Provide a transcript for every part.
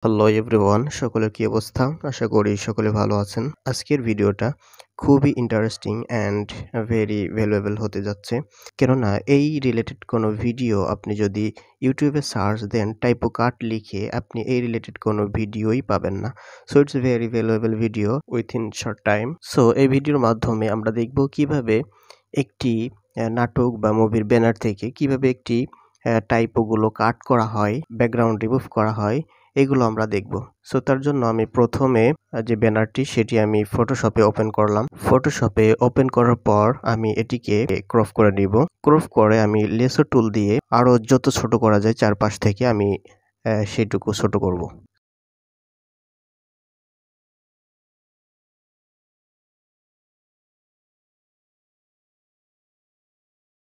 Hello everyone, সকলের কি অবস্থা? আশা করি সকলে ভালো আছেন। আজকের ভিডিওটা খুবই ইন্টারেস্টিং অ্যান্ড ভেরি ভ্যালুয়েবল হতে যাচ্ছে। কেননা এই রিলেটেড কোনো ভিডিও আপনি যদি ইউটিউবে সার্চ দেন টাইপোকাট লিখে আপনি এই রিলেটেড কোনো ভিডিওই পাবেন না। So it's very valuable video within short time. So এই ভিডিওর মাধ্যমে আমরা দেখব কিভাবে একটি নাটক বা মুভির ব্যানার থেকে কিভাবে একটি টাইপোগুলো কাট করা হয়, ব্যাকগ্রাউন্ড রিমুভ করা হয়, এগুলো আমরা দেখব। সো তার জন্য আমি প্রথমে যে ব্যানারটি সেটি আমি ফটোশপে ওপেন করলাম। ফটোশপে ওপেন করার পর আমি এটিকে ক্রপ করে নিব। ক্রপ করে আমি লেসো টুল দিয়ে আরও যত ছোট করা যায় চারপাশ থেকে আমি সেটুকু ছোট করব।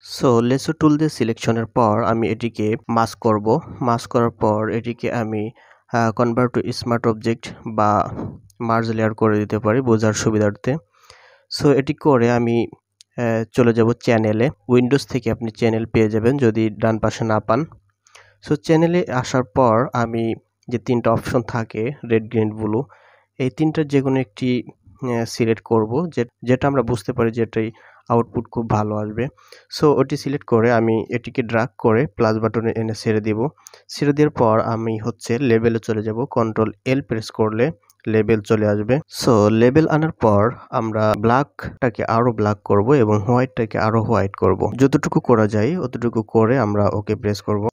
সো লেসো টুল দিয়ে সিলেকশনের পর আমি এটিকে মাস্ক করব। মাস্ক করার পর এটিকে আমি কনভার্ট টু স্মার্ট অবজেক্ট বা মার্জ লেয়ার করে দিতে পারি বোঝার সুবিধার্থে। সো এটি করে আমি চলে যাব চ্যানেলে। উইন্ডোজ থেকে আপনি চ্যানেল পেয়ে যাবেন যদি ডান পাশে না পান। সো চ্যানেলে আসার পর আমি যে ৩টা অপশন থাকে রেড, গ্রিন, ব্লু, এই ৩টার যেকোনো একটি সিলেক্ট করব যেটা আমরা বুঝতে পারি যে এটাই আউটপুট খুব ভালো আসবে। সো ওটি সিলেক্ট করে আমি এটিকে ড্রাগ করে প্লাস বাটনে এনে ছেড়ে দিব। ছেড়ে দেওয়ার পর আমি লেবেলে চলে যাব। কন্ট্রোল এল প্রেস করলে লেবেল চলে আসবে। সো লেবেল আনার পর আমরা ব্ল্যাকটাকে আরো ব্ল্যাক করব এবং হোয়াইটটাকে আরো হোয়াইট করব। যতটুকু করা যায় অতটুকু করে আমরা ওকে প্রেস করব।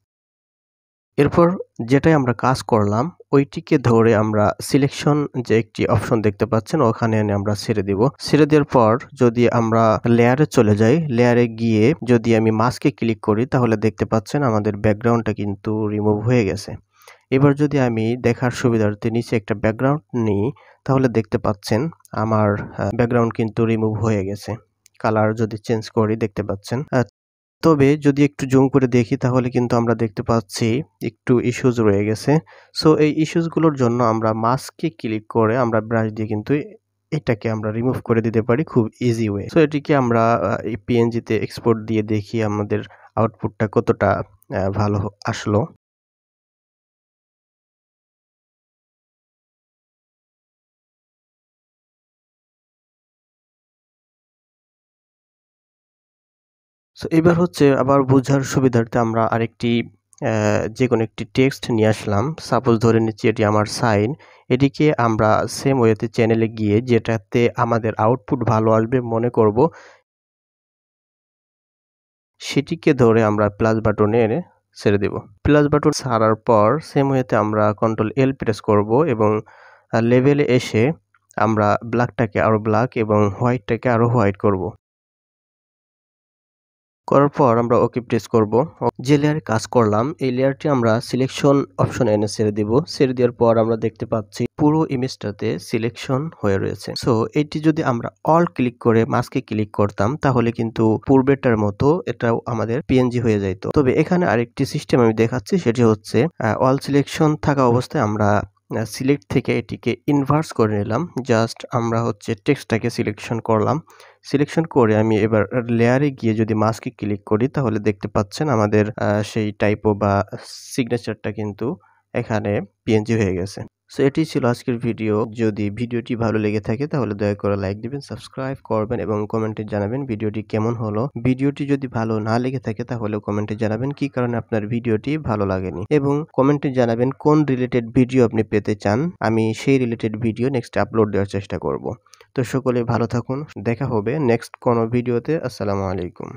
এরপর যেটাই আমরা কাজ করলাম ওইটিকে ধরে আমরা সিলেকশন যে একটি অপশন দেখতে পাচ্ছেন ওখানে এনে আমরা ছেড়ে দিব। ছেড়ে দেওয়ার পর যদি আমরা লেয়ারে চলে যাই, লেয়ারে গিয়ে যদি আমি মাস্কে ক্লিক করি তাহলে দেখতে পাচ্ছেন আমাদের ব্যাকগ্রাউন্ডটা কিন্তু রিমুভ হয়ে গেছে। এবার যদি আমি দেখার সুবিধার্থে নিচে একটা ব্যাকগ্রাউন্ড নিই তাহলে দেখতে পাচ্ছেন আমার ব্যাকগ্রাউন্ড কিন্তু রিমুভ হয়ে গেছে। কালার যদি চেঞ্জ করি দেখতে পাচ্ছেন। তবে যদি একটু জুম করে দেখি তাহলে কিন্তু আমরা দেখতে পাচ্ছি একটু ইস্যুজ রয়ে গেছে। সো এই ইস্যুসগুলোর জন্য আমরা মাস্কে ক্লিক করে আমরা ব্রাশ দিয়ে কিন্তু এটাকে আমরা রিমুভ করে দিতে পারি খুব ইজি ওয়ে। সো এটিকে আমরা এই পিএনজিতে এক্সপোর্ট দিয়ে দেখি আমাদের আউটপুটটা কতটা ভালো আসলো। সো এবার আবার বোঝার সুবিধার্থে আমরা আরেকটি যেকোনো একটি টেক্সট নিয়ে আসলাম। সাপোজ ধরে নিচ্ছি এটি আমার সাইন। এটিকে আমরা সেম ওয়েতে চ্যানেলে গিয়ে যেটাতে আমাদের আউটপুট ভালো আসবে মনে করব, সেটিকে ধরে আমরা প্লাস বাটনে এনে ছেড়ে দেব। প্লাস বাটন ছাড়ার পর সেম ওয়েতে আমরা কন্ট্রোল এল প্রেস করব এবং লেভেলে এসে আমরা ব্ল্যাকটাকে আরো ব্ল্যাক এবং হোয়াইটটাকে আরো হোয়াইট করব। করার পর আমরা ওকে প্রেস করব। যে লেয়ারে কাজ করলাম এই লেয়ারটি আমরা সিলেকশন অপশন এনে ছেড়ে দিব। ছেড়ে দেওয়ার পর আমরা দেখতে পাচ্ছি পুরো ইমেজটাতে সিলেকশন হয়ে রয়েছে। সো এটি যদি আমরা অল ক্লিক করে মাস্কে ক্লিক করতাম তাহলে কিন্তু পূর্বেরটার মতো এটাও আমাদের পিএনজি হয়ে যেত। তবে এখানে আরেকটি সিস্টেম আমি দেখাচ্ছি, সেটি হচ্ছে অল সিলেকশন থাকা অবস্থায় আমরা সিলেক্ট থেকে এটিকে ইনভার্স করে নিলাম। জাস্ট আমরা টেক্সটটাকে সিলেকশন করলাম। সিলেকশন করে আমি এবার লেয়ারে গিয়ে যদি মাস্কে ক্লিক করি তাহলে দেখতে পাচ্ছেন আমাদের সেই টাইপো বা সিগনেচারটা কিন্তু এখানে পিএনজি হয়ে গেছে। সো এটি ছিল আজকের ভিডিও। যদি ভিডিওটি ভালো লেগে থাকে তাহলে দয়া করে লাইক দিবেন, সাবস্ক্রাইব করবেন এবং কমেন্টে জানাবেন ভিডিওটি কেমন হলো। ভিডিওটি যদি ভালো না লেগে থাকে তাহলে কমেন্টে জানাবেন কি কারণে আপনার ভিডিওটি ভালো লাগেনি এবং কমেন্টে জানাবেন কোন রিলেটেড ভিডিও আপনি পেতে চান। আমি সেই রিলেটেড ভিডিও নেক্সট আপলোড দেওয়ার চেষ্টা করব। তো সকলে ভালো থাকুন। দেখা হবে নেক্সট কোনো ভিডিওতে। আসসালামু আলাইকুম।